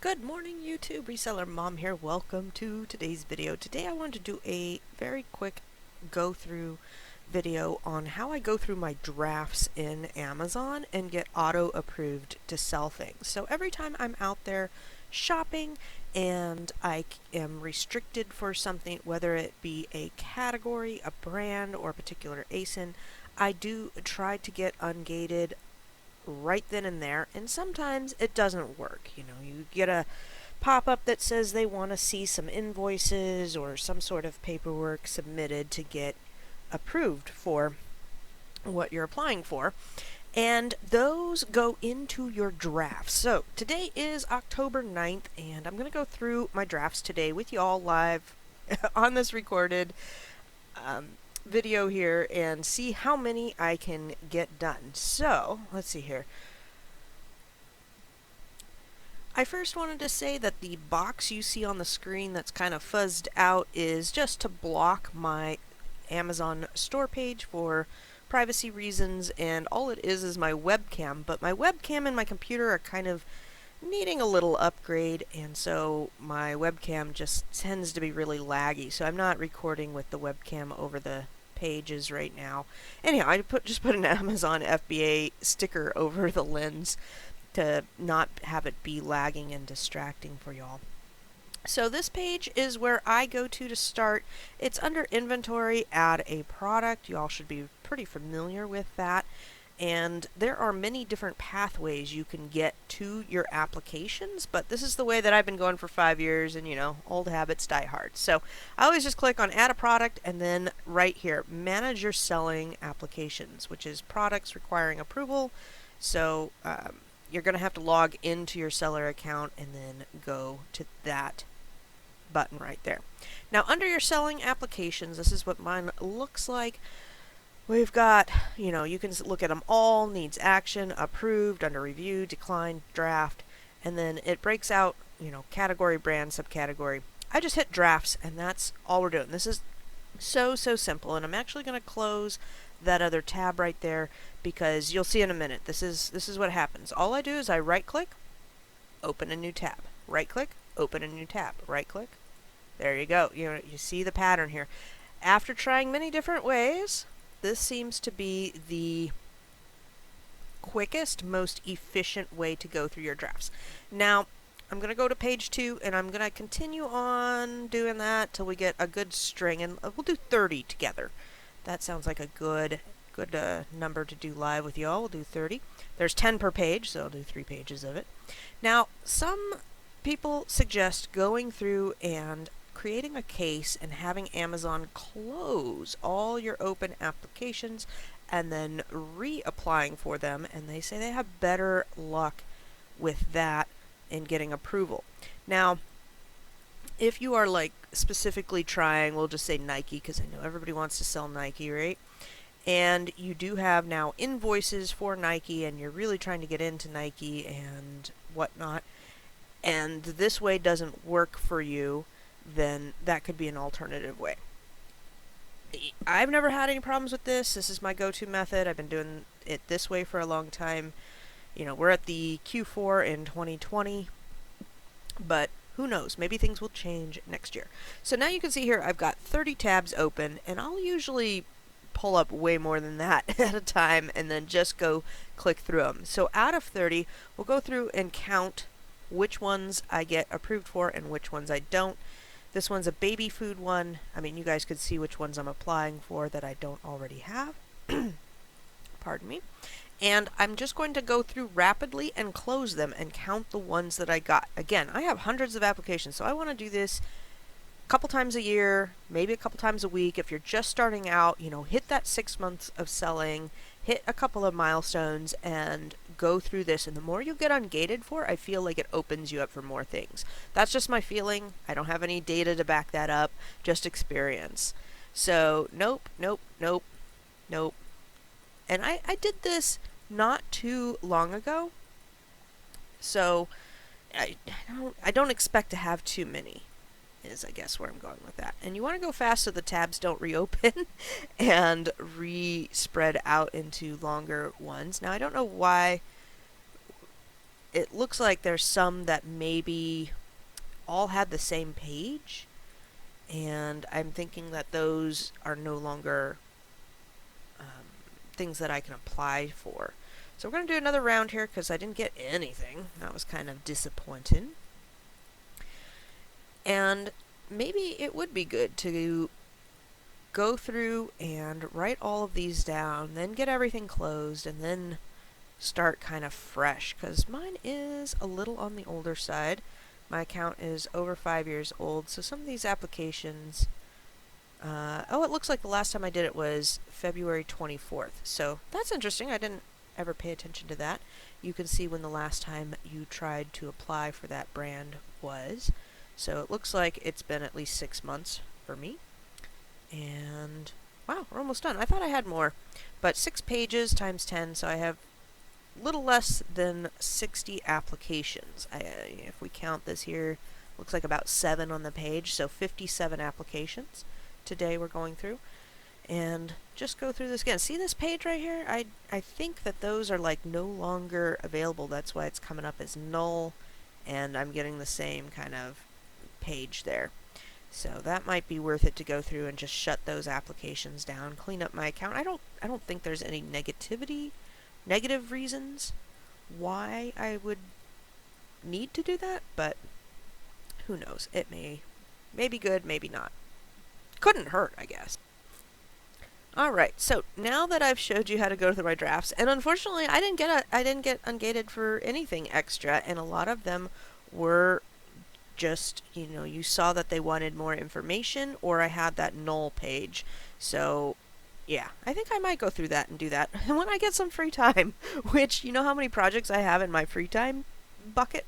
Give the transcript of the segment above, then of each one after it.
Good morning, YouTube. Reseller Mom here. Welcome to today's video. Today I wanted to do a very quick go-through video on how I go through my drafts in Amazon and get auto-approved to sell things. So every time I'm out there shopping and I am restricted for something, whether it be a category, a brand, or a particular ASIN, I do try to get ungated right then and there, and sometimes it doesn't work. You get a pop-up that says they want to see some invoices or some sort of paperwork submitted to get approved for what you're applying for, and those go into your drafts. So today is October 9th, and I'm going to go through my drafts today with you all live on this recorded video here and see how many I can get done. So let's see here. I first wanted to say that the box you see on the screen that's kind of fuzzed out is just to block my Amazon store page for privacy reasons, and all it is my webcam. But my webcam and my computer are kind of needing a little upgrade, and so my webcam just tends to be really laggy, so I'm not recording with the webcam over the pages right now. Anyhow, I just put an Amazon FBA sticker over the lens to not have it be lagging and distracting for y'all. So this page is where I go to start. It's under inventory, add a product. You all should be pretty familiar with that. And there are many different pathways you can get to your applications, but this is the way that I've been going for 5 years, and old habits die hard. So I always just click on add a product, and then right here, manage your selling applications, which is products requiring approval. So you're going to have to log into your seller account and then go to that button right there. Now under your selling applications, this is what mine looks like. We've got, you can look at them all: needs action, approved, under review, declined, draft, and then it breaks out, category, brand, subcategory. I just hit drafts, and that's all we're doing. This is so simple, and I'm actually going to close that other tab right there because you'll see in a minute. This is what happens. All I do is I right click, open a new tab, right click, open a new tab, right click. There you go. You see the pattern here. After trying many different ways, this seems to be the quickest, most efficient way to go through your drafts. Now, I'm going to go to page 2, and I'm going to continue on doing that till we get a good string, and we'll do 30 together. That sounds like a good number to do live with y'all. We'll do 30. There's 10 per page, so I'll do 3 pages of it. Now, some people suggest going through and creating a case and having Amazon close all your open applications and then reapplying for them, and they say they have better luck with that in getting approval. Now, if you are like specifically trying, we'll just say Nike, because I know everybody wants to sell Nike, right? And you do have now invoices for Nike, and you're really trying to get into Nike and whatnot, and this way doesn't work for you, then that could be an alternative way. I've never had any problems with this. This is my go-to method. I've been doing it this way for a long time. We're at the Q4 in 2020, but who knows? Maybe things will change next year. So now you can see here I've got 30 tabs open, and I'll usually pull up way more than that at a time and then just go click through them. So out of 30, we'll go through and count which ones I get approved for and which ones I don't. This one's a baby food one. I mean, you guys could see which ones I'm applying for that I don't already have. Pardon me. And I'm just going to go through rapidly and close them and count the ones that I got. Again, I have hundreds of applications, so I want to do this a couple times a year, maybe a couple times a week. If you're just starting out, hit that 6 months of selling, hit a couple of milestones, and go through this. And the more you get ungated for, I feel like it opens you up for more things. That's just my feeling. I don't have any data to back that up, just experience. So nope. And I did this not too long ago, so I don't expect to have too many, is I guess where I'm going with that. And you want to go fast so the tabs don't reopen and spread out into longer ones. Now I don't know why it looks like there's some that maybe all had the same page, and I'm thinking that those are no longer things that I can apply for. So we're going to do another round here because I didn't get anything. That was kind of disappointing. And maybe it would be good to go through and write all of these down, then get everything closed, and then start kind of fresh, because mine is a little on the older side. My account is over 5 years old, so some of these applications, it looks like the last time I did it was February 24th, so that's interesting. I didn't ever pay attention to that. You can see when the last time you tried to apply for that brand was. So it looks like it's been at least 6 months for me. And wow, we're almost done. I thought I had more, but 6 pages times 10, so I have a little less than 60 applications. If we count this here, looks like about 7 on the page, so 57 applications today we're going through. And just go through this again. See this page right here? I think that those are like no longer available. That's why it's coming up as null, and I'm getting the same kind of page there. So that might be worth it to go through and just shut those applications down, clean up my account. I don't think there's any negative reasons why I would need to do that, but who knows? It may be good, maybe not. Couldn't hurt, I guess. Alright, so now that I've showed you how to go through my drafts, and unfortunately I didn't get ungated for anything extra, and a lot of them were just, you saw that they wanted more information, or I had that null page. So yeah, I think I might go through that and do that when I get some free time, which, you know how many projects I have in my free time bucket?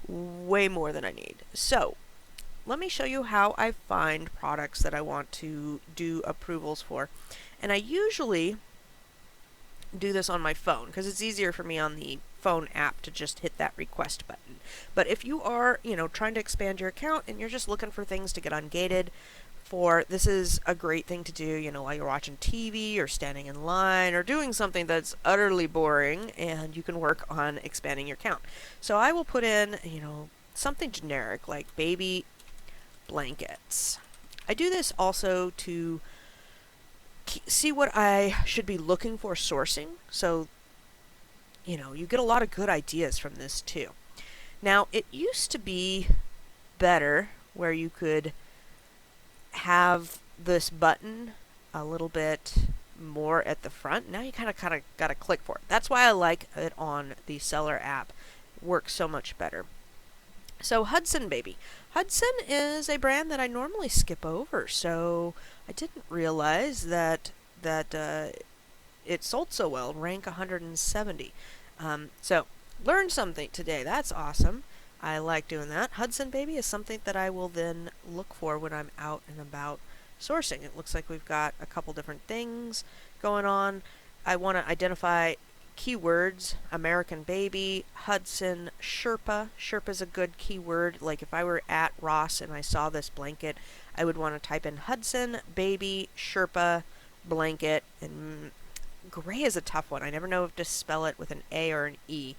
Way more than I need. So let me show you how I find products that I want to do approvals for. And I usually do this on my phone because it's easier for me on the phone app to just hit that request button. But if you are, trying to expand your account and you're just looking for things to get ungated for, this is a great thing to do, while you're watching TV or standing in line or doing something that's utterly boring, and you can work on expanding your account. So I will put in, something generic like baby blankets. I do this also to see what I should be looking for sourcing. So, you get a lot of good ideas from this too. Now, it used to be better where you could have this button a little bit more at the front. Now you kind of got to click for it. That's why I like it on the Seller app. Works so much better. So Hudson Baby. Hudson is a brand that I normally skip over, so I didn't realize that it sold so well, rank 170. So learned something today. That's awesome. I like doing that. Hudson Baby is something that I will then look for when I'm out and about sourcing. It looks like we've got a couple different things going on. I want to identify keywords: American Baby, Hudson, Sherpa. Sherpa's a good keyword. Like if I were at Ross and I saw this blanket, I would want to type in Hudson Baby Sherpa blanket. And gray is a tough one. I never know if to spell it with an A or an E,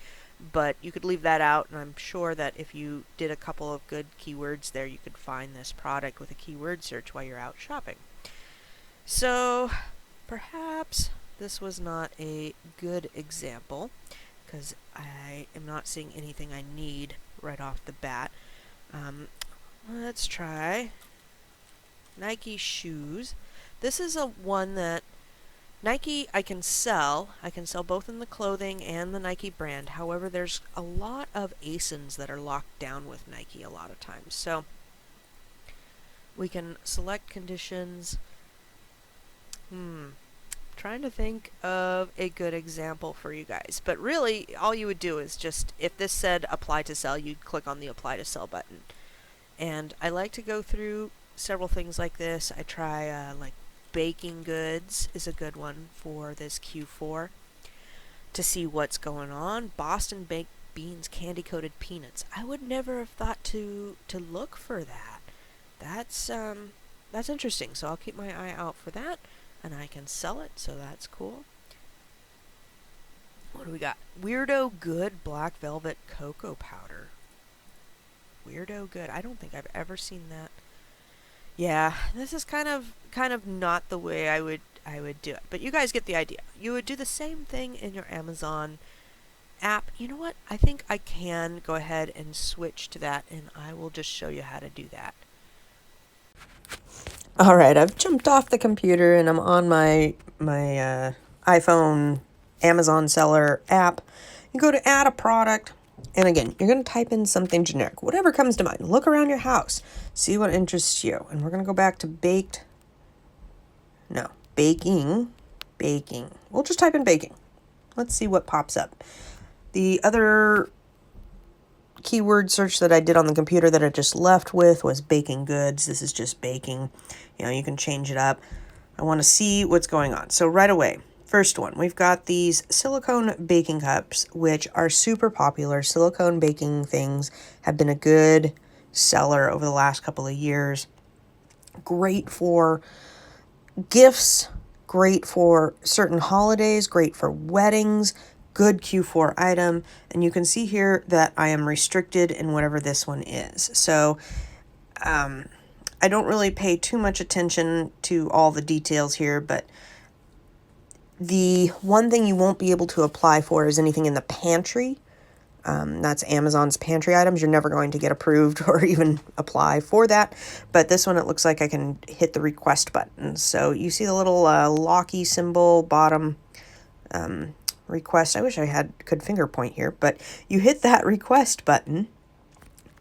but you could leave that out, and I'm sure that if you did a couple of good keywords there, you could find this product with a keyword search while you're out shopping. So perhaps this was not a good example because I am not seeing anything I need right off the bat. Let's try Nike shoes. This is a one that Nike I can sell. I can sell both in the clothing and the Nike brand. However, there's a lot of ASINs that are locked down with Nike a lot of times. So we can select conditions. Trying to think of a good example for you guys. But really, all you would do is just, if this said apply to sell, you'd click on the apply to sell button. And I like to go through several things like this. I try like baking goods is a good one for this Q4 to see what's going on. Boston baked beans, candy coated peanuts. I would never have thought to look for that. That's interesting. So I'll keep my eye out for that, and I can sell it. So that's cool. What do we got? Weirdo Good Black Velvet Cocoa Powder. Weirdo Good. I don't think I've ever seen that. Yeah, this is kind of not the way I would do it. But you guys get the idea. You would do the same thing in your Amazon app. You know what? I think I can go ahead and switch to that, and I will just show you how to do that. All right, I've jumped off the computer and I'm on my iPhone Amazon seller app. You go to add a product, and again, you're going to type in something generic, whatever comes to mind. Look around your house, see what interests you. And we're going to go back to baking. We'll just type in baking. Let's see what pops up. The other keyword search that I did on the computer that I just left with was baking goods. This is just baking. You can change it up. I want to see what's going on. So right away, first one, we've got these silicone baking cups, which are super popular. Silicone baking things have been a good seller over the last couple of years. Great for gifts, great for certain holidays, great for weddings, good Q4 item. And you can see here that I am restricted in whatever this one is. So I don't really pay too much attention to all the details here, but the one thing you won't be able to apply for is anything in the pantry. That's Amazon's pantry items. You're never going to get approved or even apply for that. But this one, it looks like I can hit the request button. So you see the little locky symbol, bottom request. I wish I could finger point here, but you hit that request button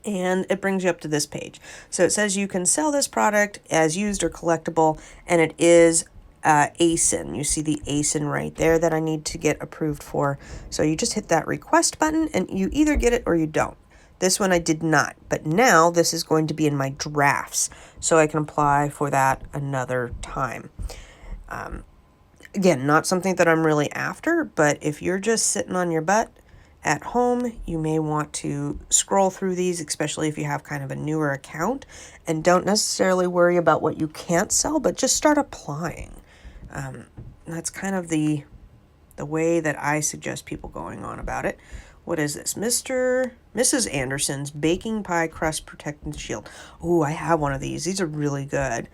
and it brings you up to this page. So it says you can sell this product as used or collectible, and it is ASIN. You see the ASIN right there that I need to get approved for. So you just hit that request button and you either get it or you don't. This one I did not, but now this is going to be in my drafts, so I can apply for that another time. Again, not something that I'm really after, but if you're just sitting on your butt at home, you may want to scroll through these, especially if you have kind of a newer account, and don't necessarily worry about what you can't sell, but just start applying. That's kind of the way that I suggest people going on about it. What is this? Mrs. Anderson's Baking Pie Crust Protecting Shield. Ooh, I have one of these. These are really good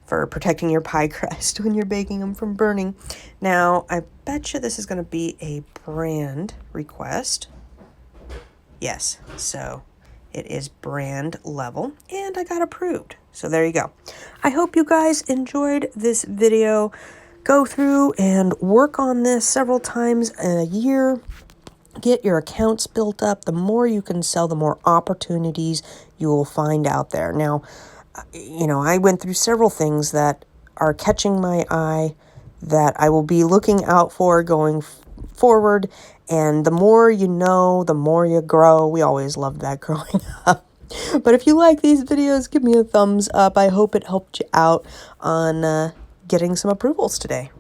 for protecting your pie crust when you're baking them from burning. Now, I bet you this is going to be a brand request. Yes, so it is brand level, and I got approved. So there you go. I hope you guys enjoyed this video. Go through and work on this several times a year. Get your accounts built up. The more you can sell, the more opportunities you will find out there. Now, I went through several things that are catching my eye that I will be looking out for going forward. And the more you know, the more you grow. We always loved that growing up. But if you like these videos, give me a thumbs up. I hope it helped you out on getting some approvals today.